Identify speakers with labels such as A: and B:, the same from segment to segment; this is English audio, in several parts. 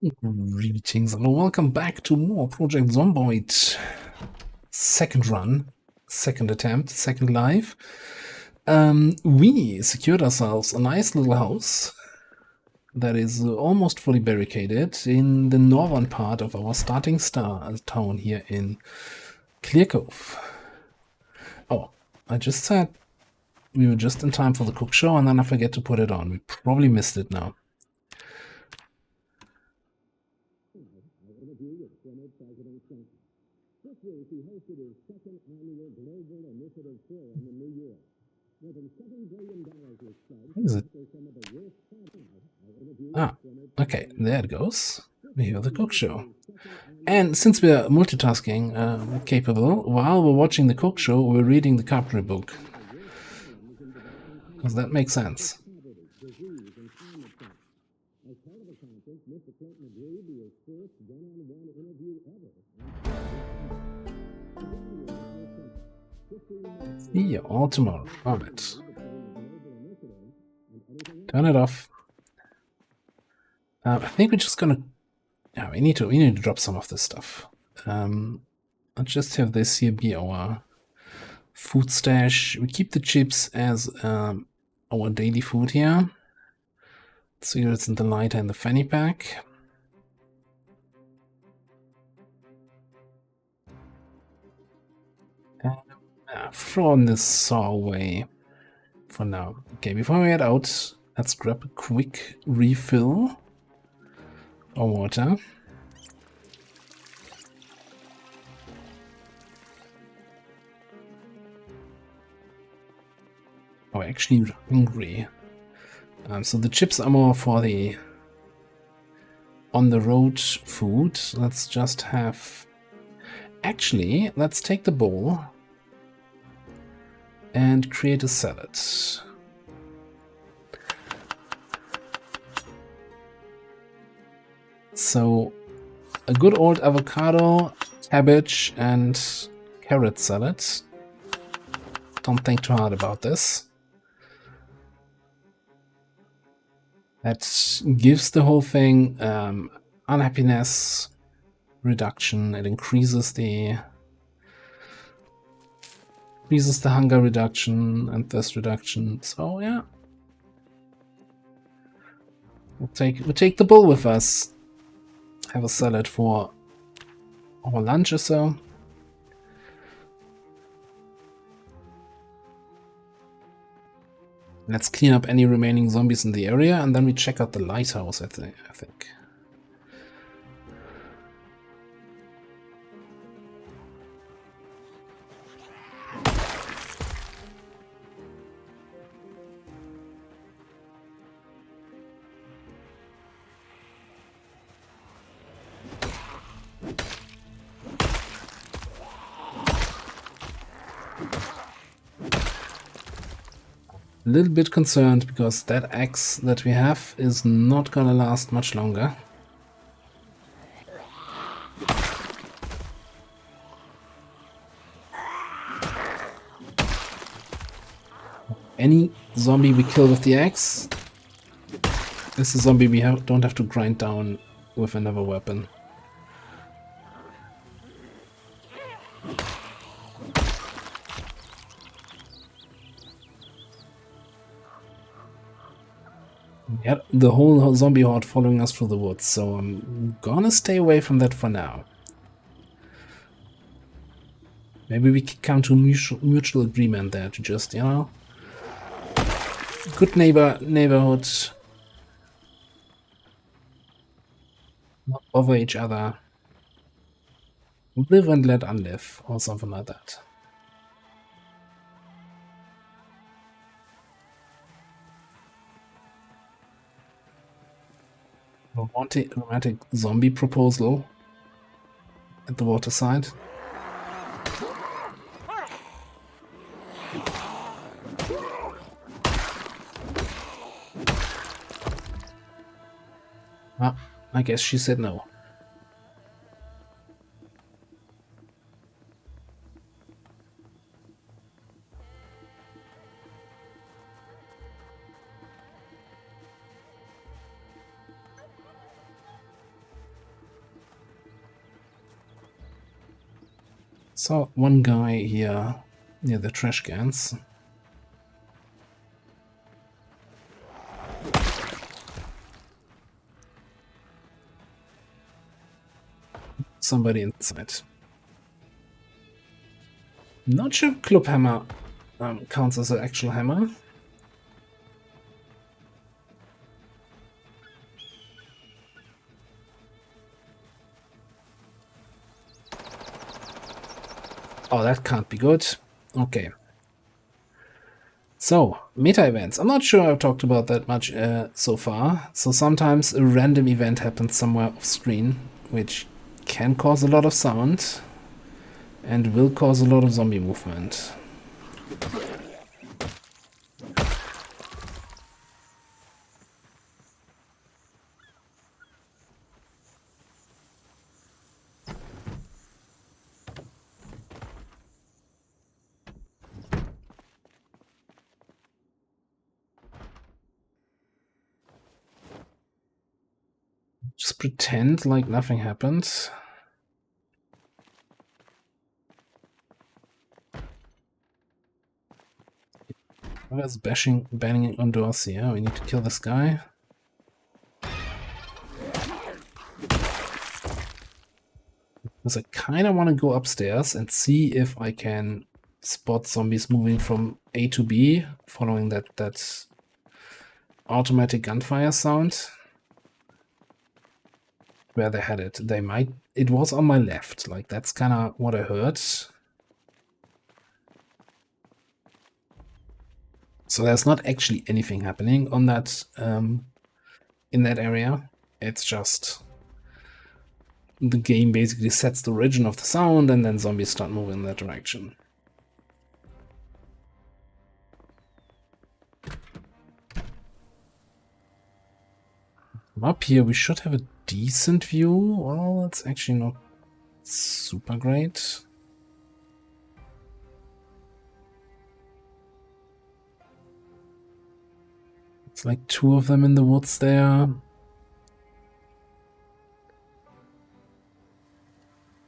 A: Greetings and welcome back to more Project Zomboid. Second run, second attempt, second live. We secured ourselves a nice little house that is almost fully barricaded in the northern part of our starting town here in Clear Cove. Oh, I just said we were just in time for the cook show and then I forget to put it on. We probably missed it now. What is it? Ah, okay, there it goes. We hear the cook show. And since we're multitasking capable, while we're watching the cook show, we're reading the carpentry book. Because that makes sense. Yeah, all tomorrow. Alright. Turn it off. I think we're just gonna... Yeah, we need to drop some of this stuff. I'll just have this here be our food stash. We keep the chips as our daily food here. Cigarettes in the lighter and the fanny pack. Throw this saw away for now. Okay, before we head out, let's grab a quick refill of water. Oh, actually hungry. So the chips are more for the on-the-road food. Let's just have... Actually, let's take the bowl and create a salad. So a good old avocado, cabbage and carrot salad. Don't think too hard about this. That gives the whole thing unhappiness reduction. It increases the hunger reduction and thirst reduction. So yeah, we'll take the bowl with us. Have a salad for our lunch or so. Let's clean up any remaining zombies in the area, and then we check out the lighthouse, I think. A little bit concerned because that axe that we have is not gonna last much longer. Any zombie we kill with the axe is a zombie we don't have to grind down with another weapon. Yeah, the whole zombie horde following us through the woods, so I'm gonna stay away from that for now. Maybe we can come to mutual agreement there to just, you know, good neighborhood, not bother each other, live and let unlive, or something like that. Romantic zombie proposal at the waterside. Ah, I guess she said no. Saw one guy here near the trash cans. Somebody inside. Not sure if club hammer counts as an actual hammer. Oh, that can't be good. Okay. So, meta events. I'm not sure I've talked about that much so far. So sometimes a random event happens somewhere off screen, which can cause a lot of sound and will cause a lot of zombie movement. Just pretend like nothing happened. Whoever's banging on doors here? We need to kill this guy. Because I kind of want to go upstairs and see if I can spot zombies moving from A to B, following that automatic gunfire sound. Where they had it. They might... It was on my left. Like, that's kind of what I heard. So there's not actually anything happening on that... in that area. It's just... The game basically sets the origin of the sound, and then zombies start moving in that direction. Up here we should have a decent view. Well, it's actually not super great. It's like two of them in the woods there.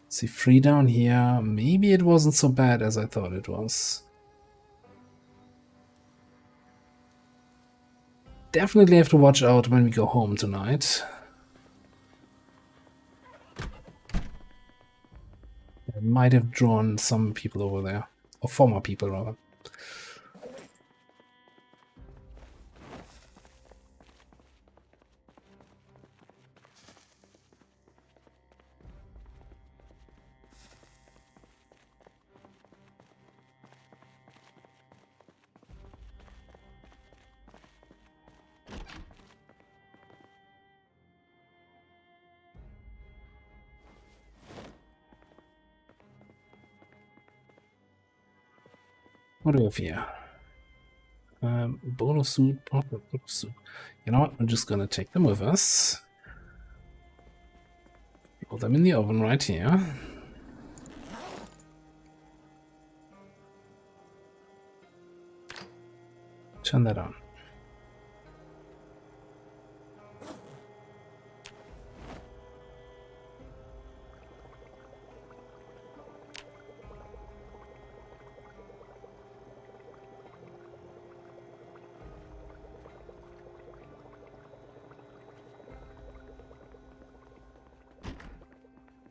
A: See, three down here. Maybe it wasn't so bad as I thought it was. Definitely have to watch out when we go home tonight. I might have drawn some people over there. Or former people, rather. What do we have here? Bolo suit, proper suit. You know what? We're just gonna take them with us. Put them in the oven right here. Turn that on.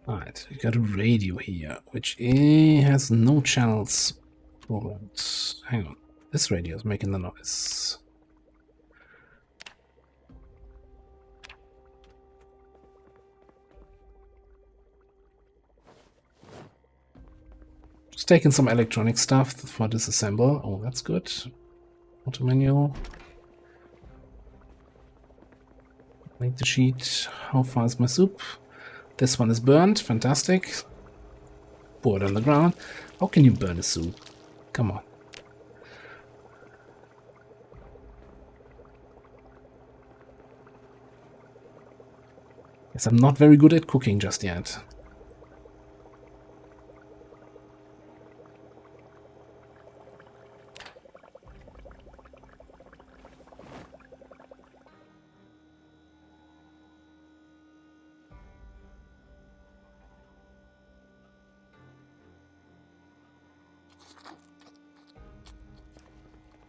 A: Alright, we got a radio here, which has no channels programmed. Hang on, this radio is making the noise. Just taking some electronic stuff for disassemble. Oh, that's good. Auto manual. Make the sheet. How far is my soup? This one is burned. Fantastic. Pour it on the ground. How can you burn a soup? Come on. Yes, I'm not very good at cooking just yet.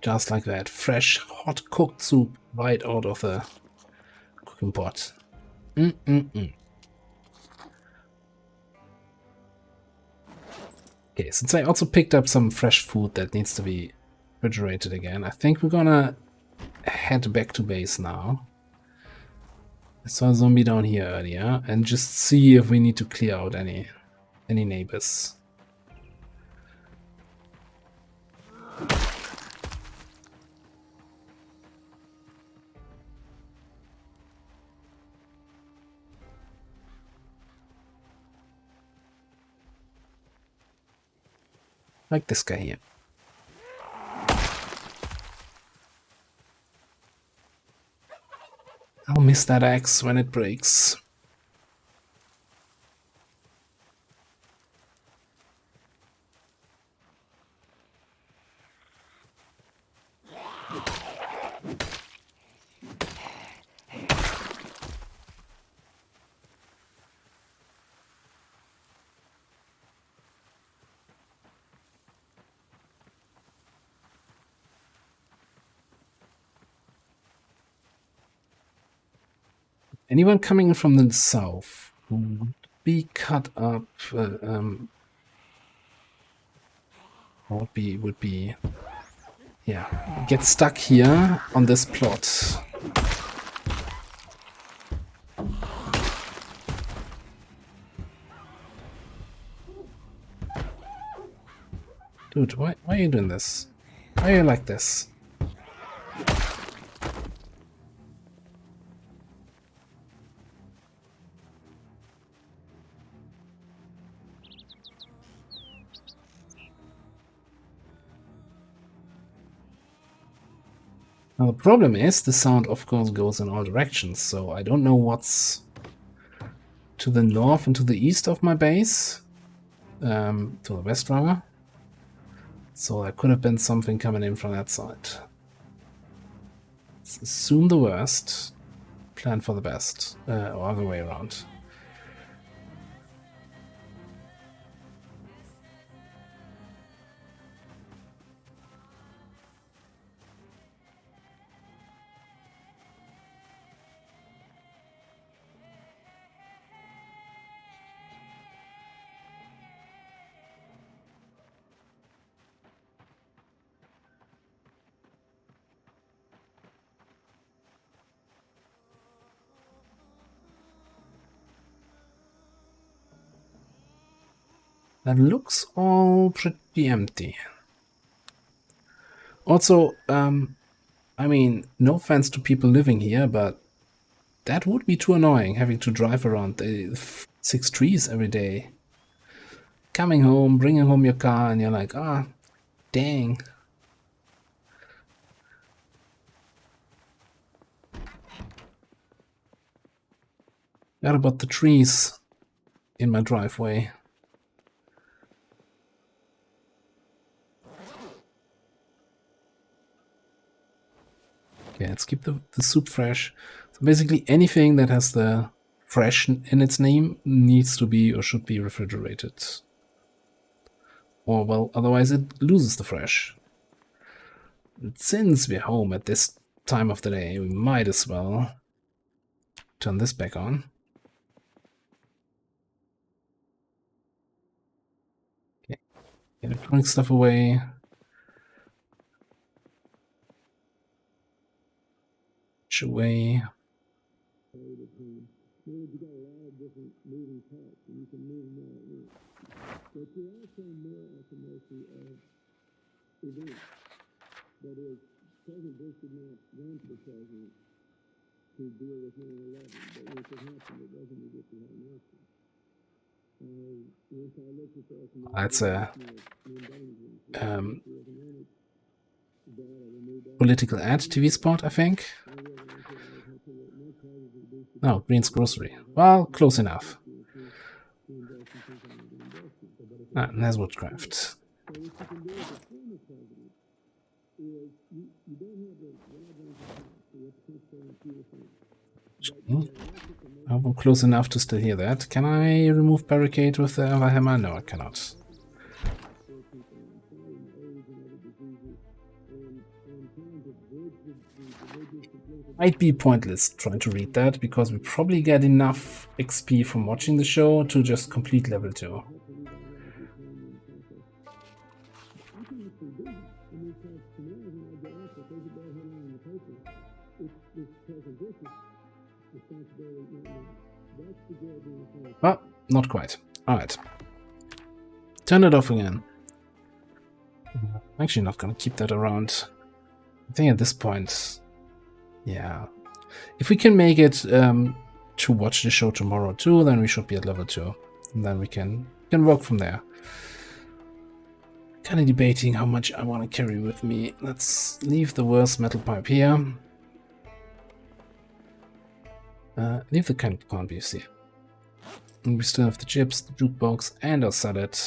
A: Just like that. Fresh, hot cooked soup right out of the cooking pot. Okay, since I also picked up some fresh food that needs to be refrigerated again, I think we're gonna head back to base now. I saw a zombie down here earlier, and just see if we need to clear out any neighbors. Like this guy here. I'll miss that axe when it breaks. Anyone coming in from the south who would be cut up would be yeah, get stuck here on this plot. Dude, why are you doing this? Why are you like this? Now the problem is the sound of course goes in all directions, so I don't know what's to the north and to the east of my base. To the west rather. So there could have been something coming in from that side. Let's assume the worst, plan for the best, or other way around. That looks all pretty empty. Also, I mean, no offense to people living here, but that would be too annoying, having to drive around the 6 trees every day. Coming home, bringing home your car, and you're like, ah, dang. What about the trees in my driveway? Okay, let's keep the soup fresh. So basically anything that has the fresh in its name needs to be or should be refrigerated. Or, well, otherwise it loses the fresh. And since we're home at this time of the day, we might as well turn this back on. Okay, electronic stuff away. Away. That's a political ad TV spot, I think. No, Green's Grocery. Well, close enough. Ah, there's woodcraft. I'm close enough to still hear that. Can I remove barricade with the other hammer? No, I cannot. Might be pointless trying to read that, because we probably get enough XP from watching the show to just complete level 2. Well, not quite. Alright. Turn it off again. I'm actually not gonna keep that around. I think at this point, yeah. If we can make it to watch the show tomorrow too, then we should be at level 2. And then we can work from there. Kind of debating how much I want to carry with me. Let's leave the worst metal pipe here. Leave the canned corned beefs here. And we still have the chips, the jukebox, and our salad.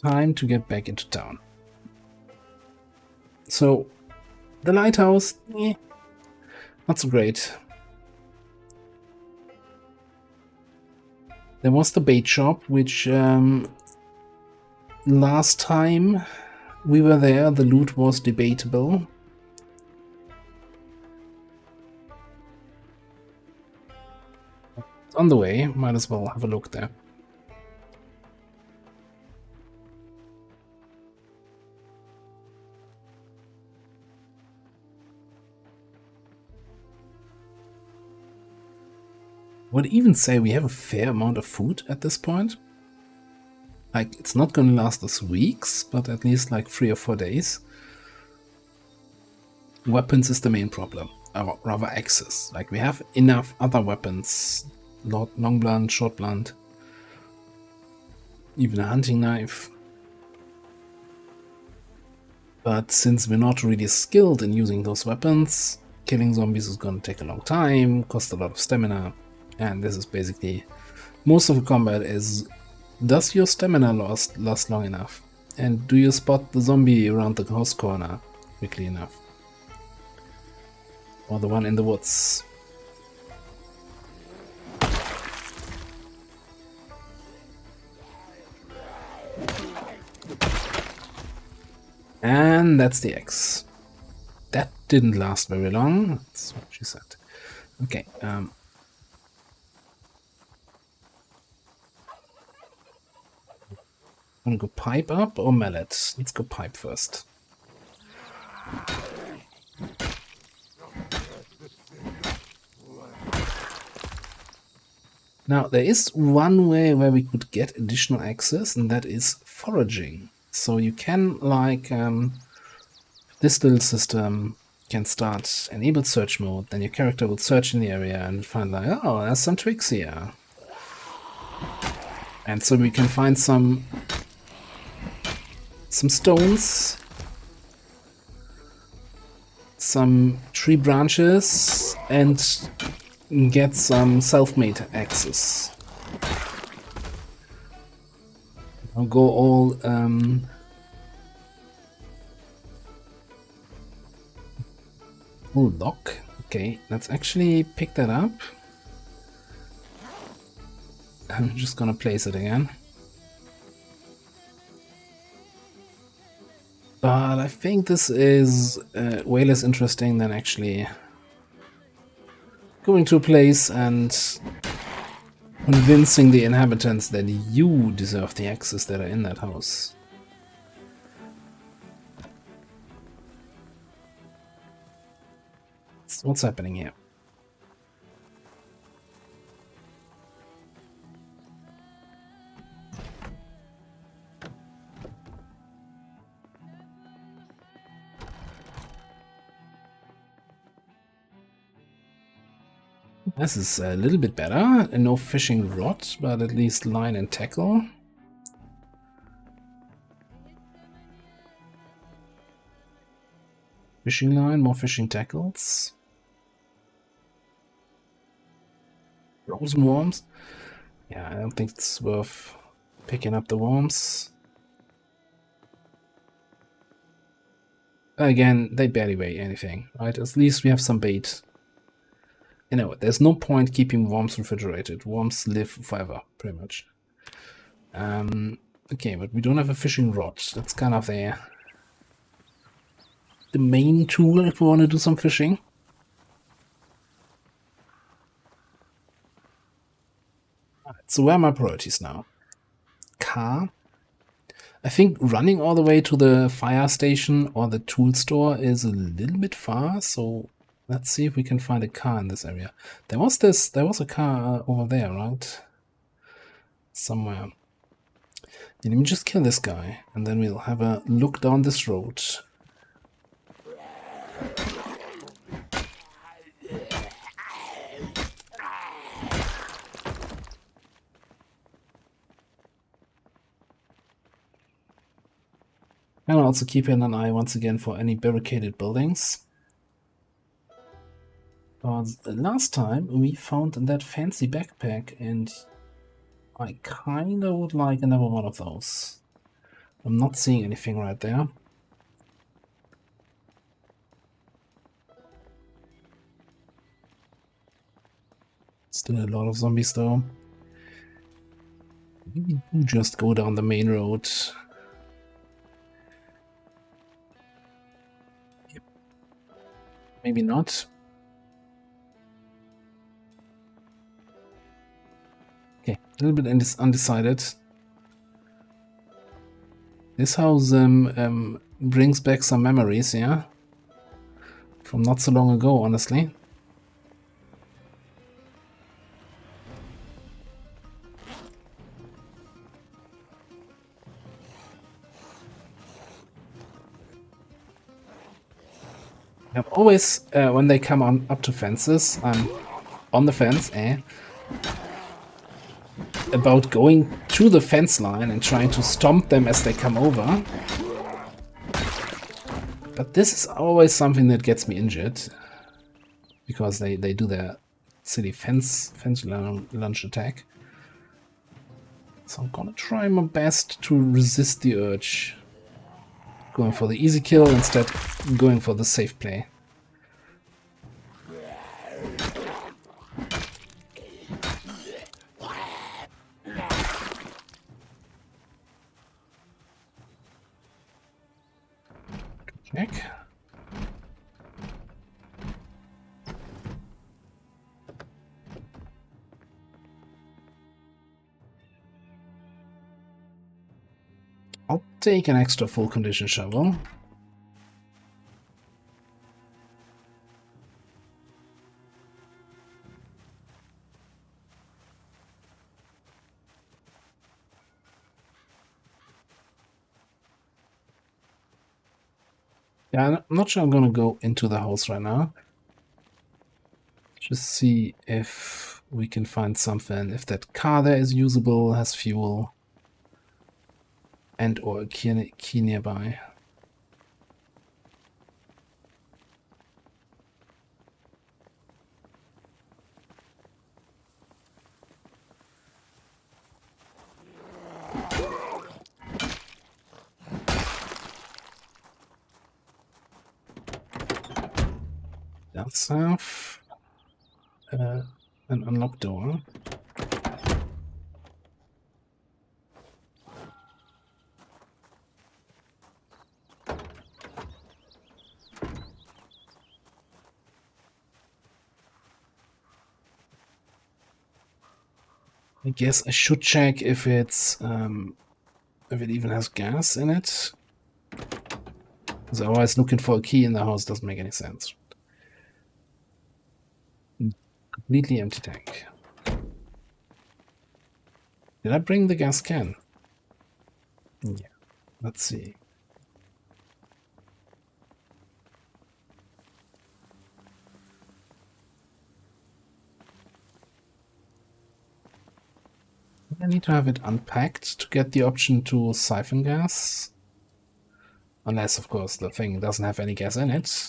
A: Time to get back into town. So, the lighthouse, not so great. There was the bait shop, which last time we were there, the loot was debatable. It's on the way, might as well have a look there. Would even say we have a fair amount of food at this point. Like, it's not going to last us weeks, but at least like 3 or 4 days. Weapons is the main problem, or rather axes. Like, we have enough other weapons, long blunt, short blunt, even a hunting knife. But since we're not really skilled in using those weapons, killing zombies is going to take a long time, cost a lot of stamina. And this is basically, most of the combat is, does your stamina last long enough? And do you spot the zombie around the house corner quickly enough? Or the one in the woods? And that's the X. That didn't last very long, that's what she said. Okay, wanna go pipe up or mallet? Let's go pipe first. Now, there is one way where we could get additional access, and that is foraging. So you can, like, this little system can start enabled search mode, then your character will search in the area and find, like, oh, there's some twigs here. And so we can find some stones, some tree branches, and get some self-made axes. I'll go all lock. Okay, let's actually pick that up. I'm just gonna place it again. But I think this is way less interesting than actually going to a place and convincing the inhabitants that you deserve the axes that are in that house. So what's happening here? This is a little bit better. No fishing rod, but at least line and tackle. Fishing line, more fishing tackles. Frozen worms. Yeah, I don't think it's worth picking up the worms. Again, they barely weigh anything, right? At least we have some bait. You know, there's no point keeping worms refrigerated. Worms live forever, pretty much. Okay, but we don't have a fishing rod. That's kind of the main tool if we want to do some fishing. Alright, so where are my priorities now? Car. I think running all the way to the fire station or the tool store is a little bit far, so let's see if we can find a car in this area. There was a car over there, right? Somewhere. Yeah, let me just kill this guy, and then we'll have a look down this road. And also keep an eye once again for any barricaded buildings. Last time we found that fancy backpack, and I kinda would like another one of those. I'm not seeing anything right there. Still a lot of zombies though. Maybe do just go down the main road. Yep. Maybe not. Okay, a little bit undecided. This house brings back some memories, yeah? From not so long ago, honestly. I've always, when they come on up to fences, I'm on the fence, about going to the fence line and trying to stomp them as they come over. But this is always something that gets me injured, because they do their silly fence lunge attack. So I'm gonna try my best to resist the urge. Going for the easy kill instead going for the safe play. Check. I'll take an extra full condition shovel. Yeah, I'm not sure I'm gonna go into the house right now. Just see if we can find something, if that car there is usable, has fuel, and or a key nearby. Does have an unlocked door. I guess I should check if it's if it even has gas in it. Because otherwise looking for a key in the house doesn't make any sense. Completely empty tank. Did I bring the gas can? Yeah. Let's see. I need to have it unpacked to get the option to siphon gas. Unless, of course, the thing doesn't have any gas in it.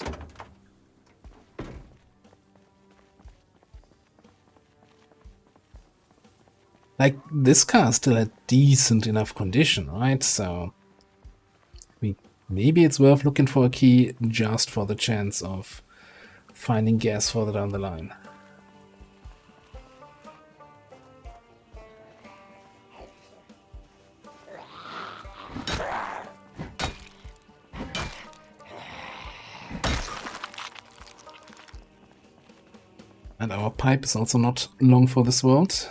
A: Like, this car is still a decent enough condition, right? So, maybe it's worth looking for a key just for the chance of finding gas further down the line. And our pipe is also not long for this world.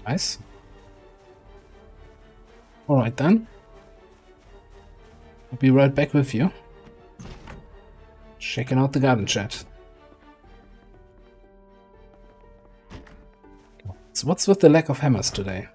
A: Nice. Alright then. I'll be right back with you. Checking out the garden chat. So what's with the lack of hammers today?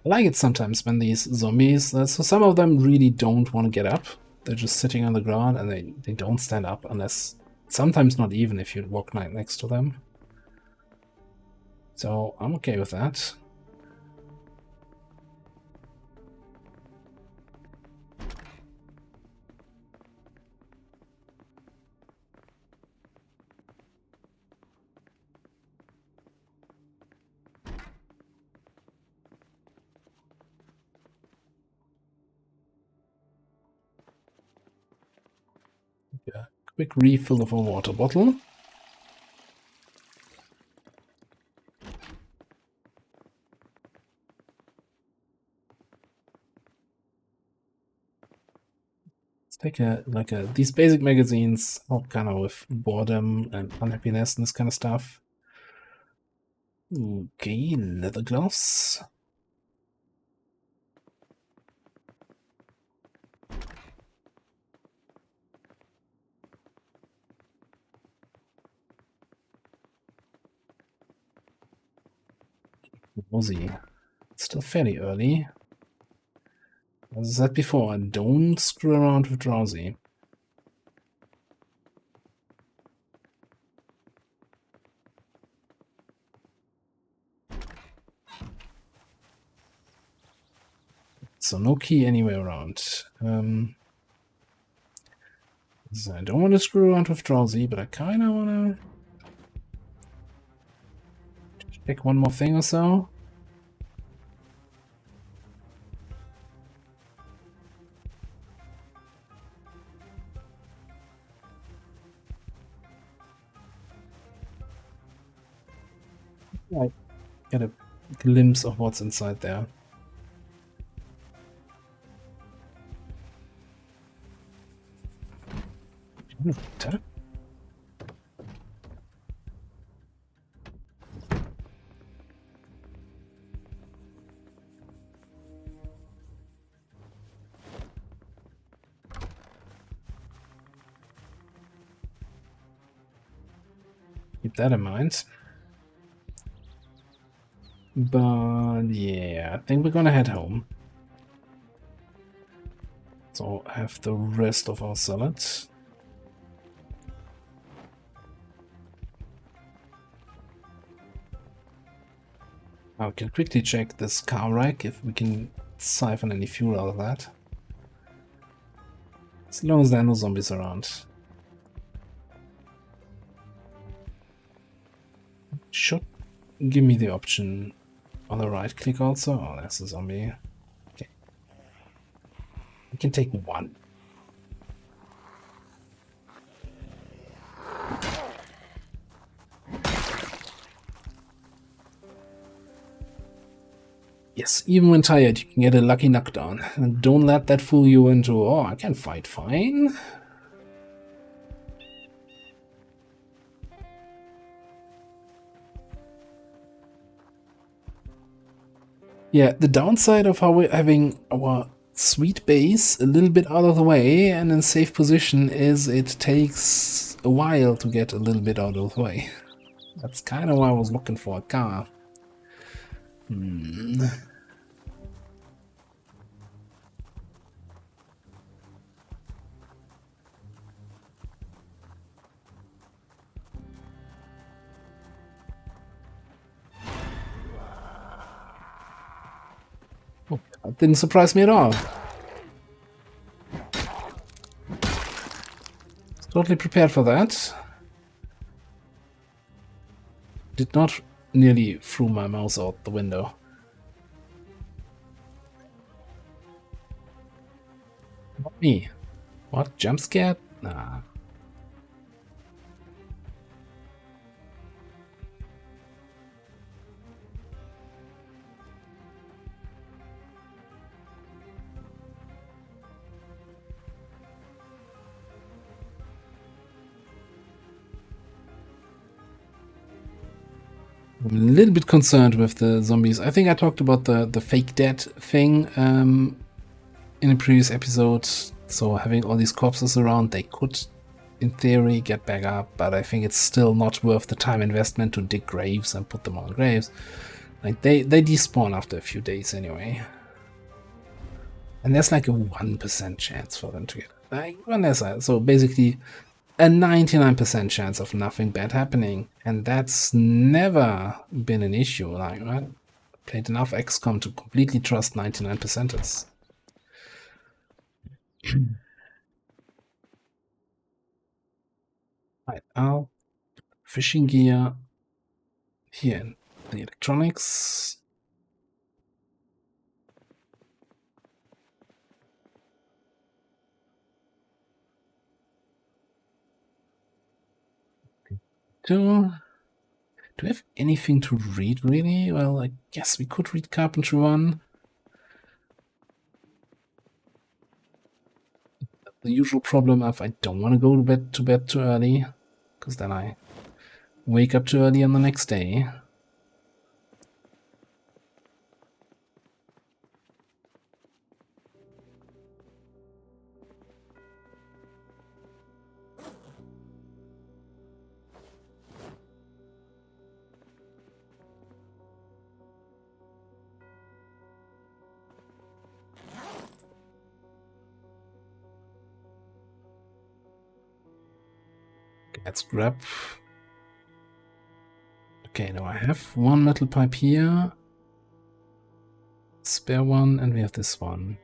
A: I like it sometimes when these zombies, so some of them really don't want to get up. They're just sitting on the ground and they don't stand up unless, sometimes not even if you walk right next to them. So I'm okay with that. Yeah, quick refill of a water bottle. Let's take these basic magazines help kind of with boredom and unhappiness and this kind of stuff. Okay, leather gloves. Drowsy. It's still fairly early. As I said before, don't screw around with Drowsy. So no key anywhere around. So I don't want to screw around with Drowsy, but I kind of want to check one more thing or so. I get a glimpse of what's inside there. Keep that in mind. But yeah, I think we're gonna head home. So have the rest of our salad. I can quickly check this car rack if we can siphon any fuel out of that. As long as there are no zombies around. Should give me the option on the right click also. Oh, that's a zombie. Okay. We can take one. Yes, even when tired, you can get a lucky knockdown. And don't let that fool you into, oh, I can fight fine. Yeah, the downside of how we're having our sweet base a little bit out of the way and in safe position is it takes a while to get a little bit out of the way. That's kind of what I was looking for, a car. Hmm. Oh, that didn't surprise me at all. Totally prepared for that. Did not nearly threw my mouse out the window. Not me. What? Jump scared? Nah. I'm a little bit concerned with the zombies. I think I talked about the fake dead thing in a previous episode. So having all these corpses around, they could, in theory, get back up, but I think it's still not worth the time investment to dig graves and put them on graves. Like they despawn after a few days anyway. And there's like a 1% chance for them to get like so basically a 99% chance of nothing bad happening, and that's never been an issue. Like, right? Played enough XCOM to completely trust 99%ers. Right, I'll fishing gear here in the electronics. Do we have anything to read really? Well, I guess we could read Carpentry 1. The usual problem of I don't want to go to bed too early, because then I wake up too early on the next day. Let's grab. Okay, now I have one metal pipe here, spare one, and we have this one.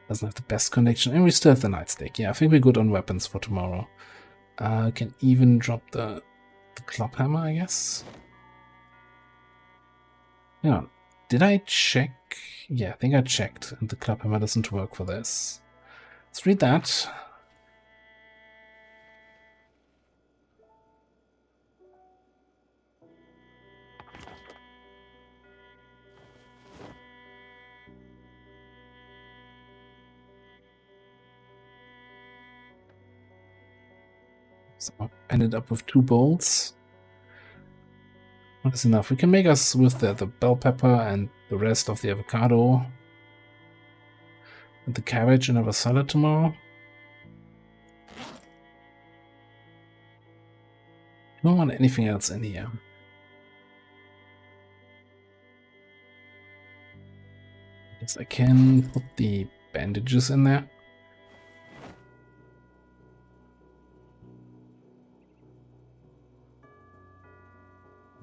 A: Doesn't have the best connection, and we still have the nightstick. Yeah, I think we're good on weapons for tomorrow. Can even drop the club hammer, I guess. Yeah, did I check? Yeah, I think I checked, and the club hammer doesn't work for this. Let's read that. So I ended up with 2 bolts. That is enough. We can make us with the bell pepper and the rest of the avocado and the cabbage in our salad tomorrow. Don't want anything else in here. I guess I can put the bandages in there.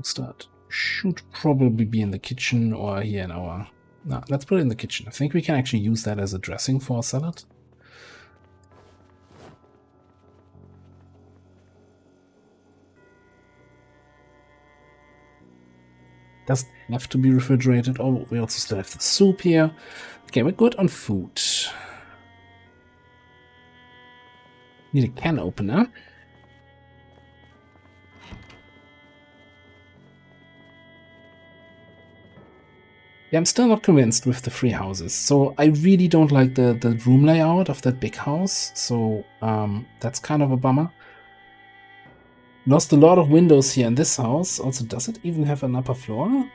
A: Start should probably be in the kitchen or here in our... No, let's put it in the kitchen. I think we can actually use that as a dressing for a salad. Doesn't have to be refrigerated. Oh, we also still have the soup here. Okay, we're good on food. Need a can opener. Yeah, I'm still not convinced with the 3 houses. So I really don't like the room layout of that big house. So that's kind of a bummer. Lost a lot of windows here in this house. Also, does it even have an upper floor? Am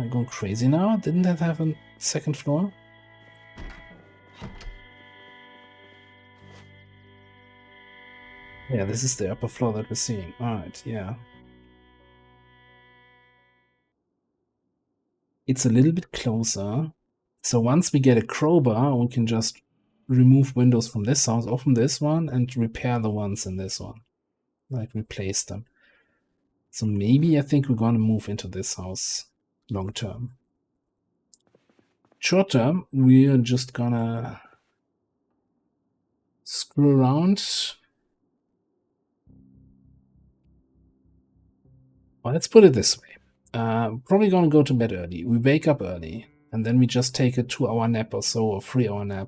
A: I going crazy now? Didn't that have a second floor? Yeah, this is the upper floor that we're seeing. Alright, yeah. It's a little bit closer. So once we get a crowbar, we can just remove windows from this house or from this one and repair the ones in this one. Like replace them. So maybe I think we're gonna move into this house long term. Short term, we're just gonna screw around. Well, let's put it this way. Probably gonna go to bed early. We wake up early, and then we just take a 2-hour nap or so, or 3-hour nap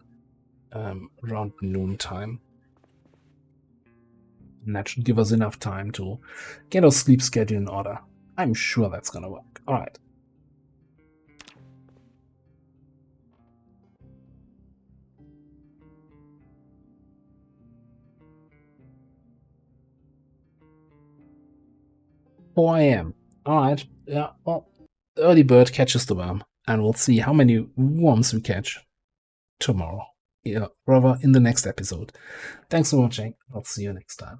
A: around noon time. And that should give us enough time to get our sleep schedule in order. I'm sure that's gonna work. Alright. .4 a.m. Alright, yeah, well, the early bird catches the worm, and we'll see how many worms we catch tomorrow. Yeah, rather in the next episode. Thanks for watching. I'll see you next time.